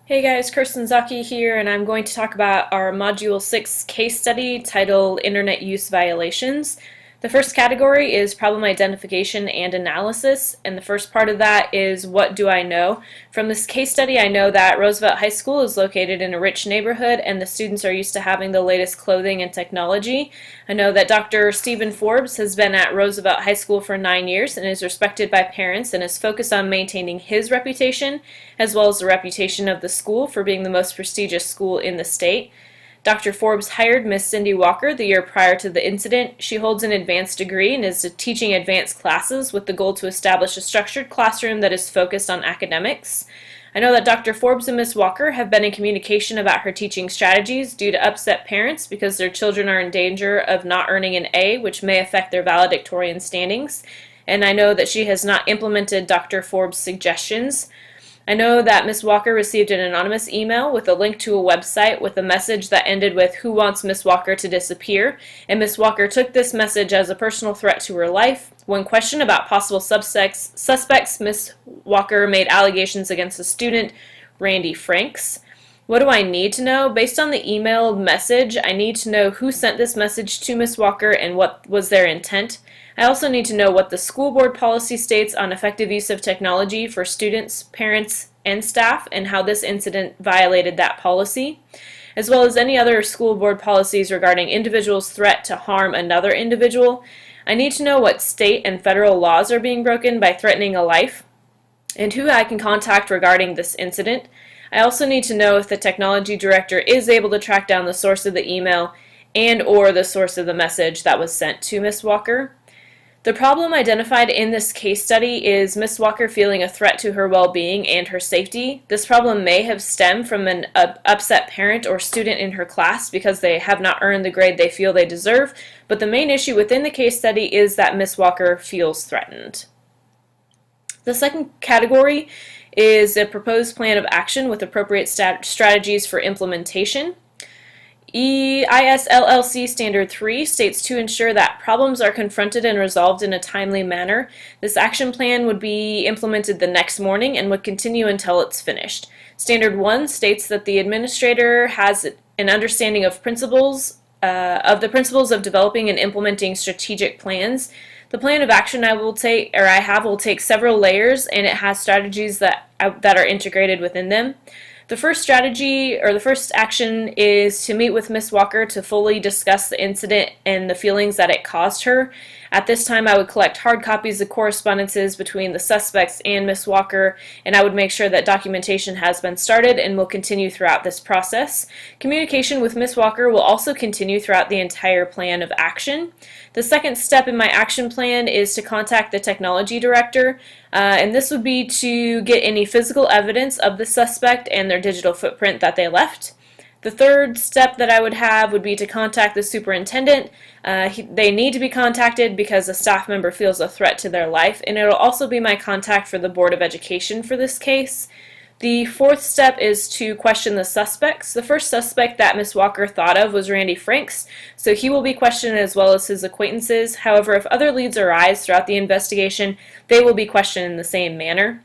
Hey guys, Kirsten Zaki here, and I'm going to talk about our Module 6 case study titled Internet Use Violations. The first category is problem identification and analysis, and the first part of that is what do I know? From this case study, I know that Roosevelt High School is located in a rich neighborhood and the students are used to having the latest clothing and technology. I know that Dr. Stephen Forbes has been at Roosevelt High School for 9 years and is respected by parents and is focused on maintaining his reputation as well as the reputation of the school for being the most prestigious school in the state. Dr. Forbes hired Miss Cindy Walker the year prior to the incident. She holds an advanced degree and is teaching advanced classes with the goal to establish a structured classroom that is focused on academics. I know that Dr. Forbes and Miss Walker have been in communication about her teaching strategies due to upset parents because their children are in danger of not earning an A, which may affect their valedictorian standings. And I know that she has not implemented Dr. Forbes' suggestions. I know that Miss Walker received an anonymous email with a link to a website with a message that ended with "Who wants Miss Walker to disappear?" and Miss Walker took this message as a personal threat to her life. When questioned about possible suspects, Miss Walker made allegations against the student, Randy Franks. What do I need to know? Based on the emailed message, I need to know who sent this message to Miss Walker and what was their intent. I also need to know what the school board policy states on effective use of technology for students, parents, and staff, and how this incident violated that policy, as well as any other school board policies regarding individuals' threat to harm another individual. I need to know what state and federal laws are being broken by threatening a life, and who I can contact regarding this incident. I also need to know if the technology director is able to track down the source of the email and or the source of the message that was sent to Miss Walker. The problem identified in this case study is Miss Walker feeling a threat to her well-being and her safety. This problem may have stemmed from an upset parent or student in her class because they have not earned the grade they feel they deserve, but the main issue within the case study is that Miss Walker feels threatened. The second category is a proposed plan of action with appropriate strategies for implementation. ISLLC Standard 3 states to ensure that problems are confronted and resolved in a timely manner. This action plan would be implemented the next morning and would continue until it's finished. Standard 1 states that the administrator has an understanding of the principles of developing and implementing strategic plans. The plan of action I have will take several layers, and it has strategies that are integrated within them. The first strategy, or the first action, is to meet with Miss Walker to fully discuss the incident and the feelings that it caused her. At this time, I would collect hard copies of correspondences between the suspects and Miss Walker, and I would make sure that documentation has been started and will continue throughout this process. Communication with Miss Walker will also continue throughout the entire plan of action. The second step in my action plan is to contact the technology director, and this would be to get any physical evidence of the suspect and their digital footprint that they left. The third step that I would have would be to contact the superintendent. They need to be contacted because a staff member feels a threat to their life, and it'll also be my contact for the Board of Education for this case. The fourth step is to question the suspects. The first suspect that Miss Walker thought of was Randy Franks, so he will be questioned as well as his acquaintances. However, if other leads arise throughout the investigation, they will be questioned in the same manner.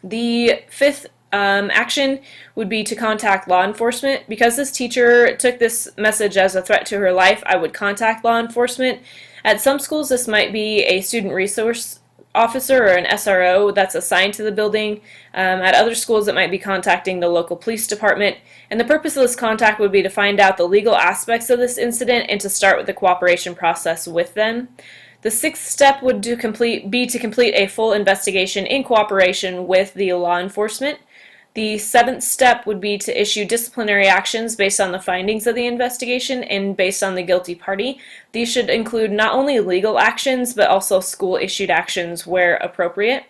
The fifth action would be to contact law enforcement. Because this teacher took this message as a threat to her life, I would contact law enforcement. At some schools, this might be a student resource officer or an SRO that's assigned to the building. At other schools, it might be contacting the local police department. And the purpose of this contact would be to find out the legal aspects of this incident and to start with the cooperation process with them. The sixth step would be to complete a full investigation in cooperation with the law enforcement. The seventh step would be to issue disciplinary actions based on the findings of the investigation and based on the guilty party. These should include not only legal actions, but also school-issued actions where appropriate.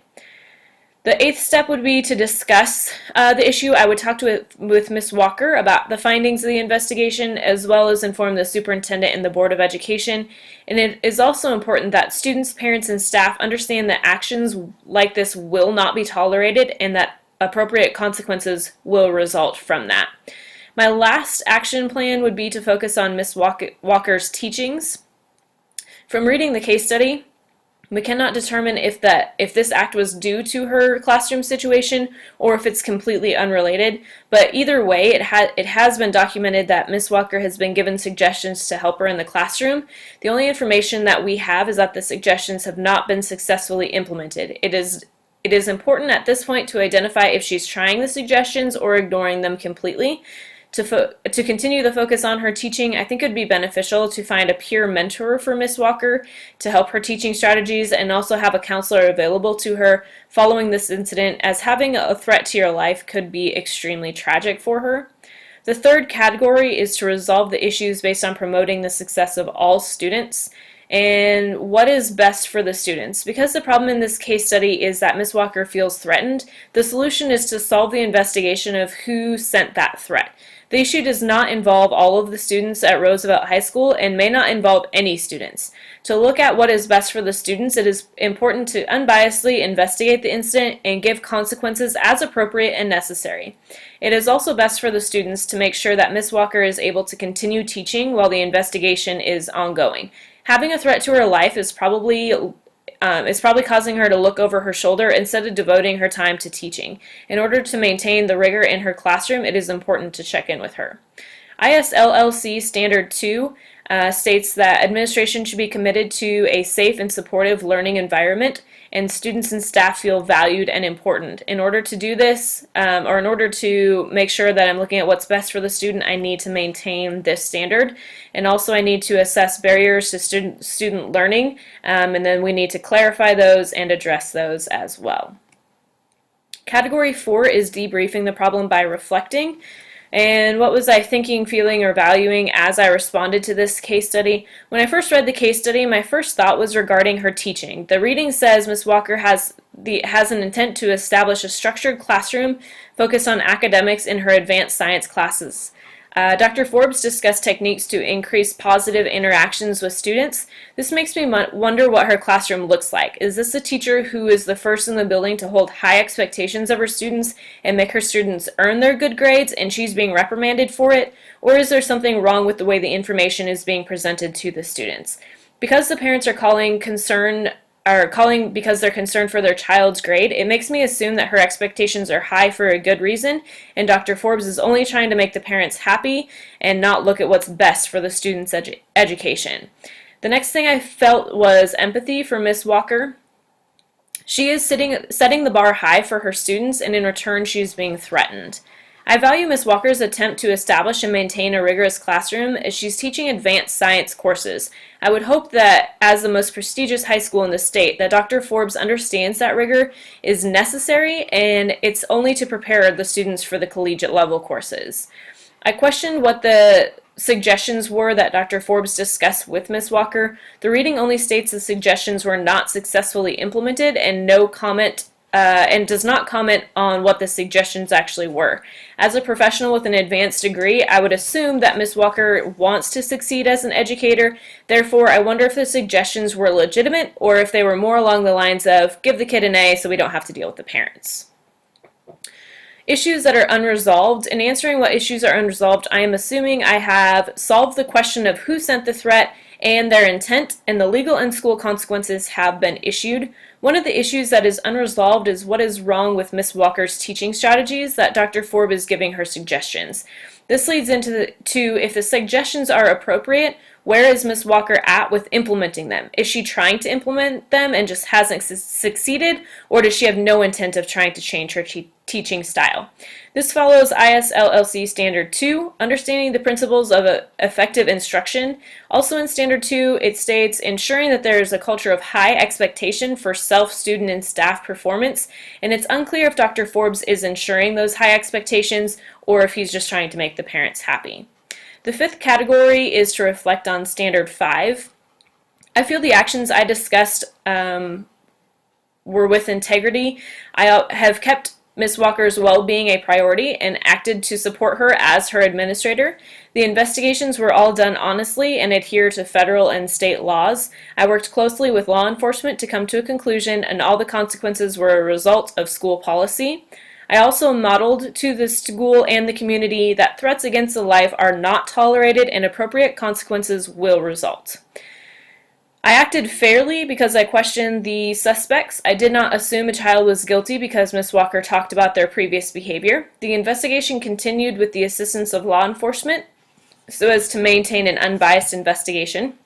The eighth step would be to discuss the issue. I would talk with Ms. Walker about the findings of the investigation, as well as inform the superintendent and the Board of Education. And it is also important that students, parents, and staff understand that actions like this will not be tolerated and that appropriate consequences will result from that. My last action plan would be to focus on Ms. Walker's teachings. From reading the case study, We cannot determine if this act was due to her classroom situation or if it's completely unrelated, but either way, it has been documented that Ms. Walker has been given suggestions to help her in the classroom. The only information that we have is that the suggestions have not been successfully implemented. It is important at this point to identify if she's trying the suggestions or ignoring them completely. To continue the focus on her teaching, I think it would be beneficial to find a peer mentor for Ms. Walker to help her teaching strategies and also have a counselor available to her following this incident, as having a threat to your life could be extremely tragic for her. The third category is to resolve the issues based on promoting the success of all students and what is best for the students. Because the problem in this case study is that Ms. Walker feels threatened, the solution is to solve the investigation of who sent that threat. The issue does not involve all of the students at Roosevelt High School and may not involve any students. To look at what is best for the students, it is important to unbiasedly investigate the incident and give consequences as appropriate and necessary. It is also best for the students to make sure that Ms. Walker is able to continue teaching while the investigation is ongoing. Having a threat to her life is probably causing her to look over her shoulder instead of devoting her time to teaching. In order to maintain the rigor in her classroom, it is important to check in with her. ISLLC Standard 2 states that administration should be committed to a safe and supportive learning environment, and students and staff feel valued and important. In order to do this, or in order to make sure that I'm looking at what's best for the student, I need to maintain this standard. And also I need to assess barriers to student learning, and then we need to clarify those and address those as well. Category 4 is debriefing the problem by reflecting. And what was I thinking, feeling, or valuing as I responded to this case study? When I first read the case study, my first thought was regarding her teaching. The reading says Ms. Walker has an intent to establish a structured classroom focused on academics in her advanced science classes. Dr. Forbes discussed techniques to increase positive interactions with students. This makes me wonder what her classroom looks like. Is this a teacher who is the first in the building to hold high expectations of her students and make her students earn their good grades and she's being reprimanded for it? Or is there something wrong with the way the information is being presented to the students? Because the parents are calling because they're concerned for their child's grade, it makes me assume that her expectations are high for a good reason, and Dr. Forbes is only trying to make the parents happy and not look at what's best for the student's education. The next thing I felt was empathy for Ms. Walker. She is setting the bar high for her students, and in return she's being threatened. I value Ms. Walker's attempt to establish and maintain a rigorous classroom as she's teaching advanced science courses. I would hope that, as the most prestigious high school in the state, that Dr. Forbes understands that rigor is necessary and it's only to prepare the students for the collegiate level courses. I questioned what the suggestions were that Dr. Forbes discussed with Ms. Walker. The reading only states the suggestions were not successfully implemented and does not comment on what the suggestions actually were. As a professional with an advanced degree, I would assume that Ms. Walker wants to succeed as an educator. Therefore, I wonder if the suggestions were legitimate or if they were more along the lines of, give the kid an A so we don't have to deal with the parents. Issues that are unresolved. In answering what issues are unresolved, I am assuming I have solved the question of who sent the threat and their intent, and the legal and school consequences have been issued. One of the issues that is unresolved is what is wrong with Ms. Walker's teaching strategies that Dr. Forbes is giving her suggestions. This leads into if the suggestions are appropriate, where is Ms. Walker at with implementing them? Is she trying to implement them and just hasn't succeeded, or does she have no intent of trying to change her teaching style? This follows ISLLC Standard 2, Understanding the Principles of Effective Instruction. Also in Standard 2, it states, ensuring that there is a culture of high expectation for self, student, and staff performance, and it's unclear if Dr. Forbes is ensuring those high expectations or if he's just trying to make the parents happy. The fifth category is to reflect on Standard 5. I feel the actions I discussed were with integrity. I have kept Ms. Walker's well-being a priority and acted to support her as her administrator. The investigations were all done honestly and adhere to federal and state laws. I worked closely with law enforcement to come to a conclusion, and all the consequences were a result of school policy. I also modeled to the school and the community that threats against the life are not tolerated and appropriate consequences will result. I acted fairly because I questioned the suspects. I did not assume a child was guilty because Ms. Walker talked about their previous behavior. The investigation continued with the assistance of law enforcement so as to maintain an unbiased investigation.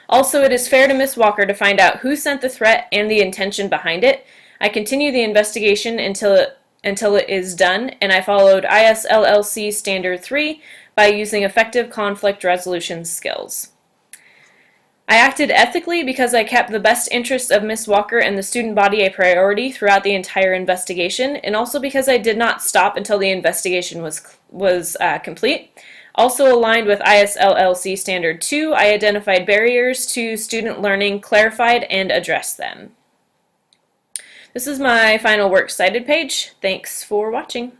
Also, it is fair to Ms. Walker to find out who sent the threat and the intention behind it. I continue the investigation until it is done, and I followed ISLLC Standard 3 by using effective conflict resolution skills. I acted ethically because I kept the best interests of Ms. Walker and the student body a priority throughout the entire investigation, and also because I did not stop until the investigation was complete. Also aligned with ISLLC Standard 2, I identified barriers to student learning, clarified, and addressed them. This is my final works cited page. Thanks for watching.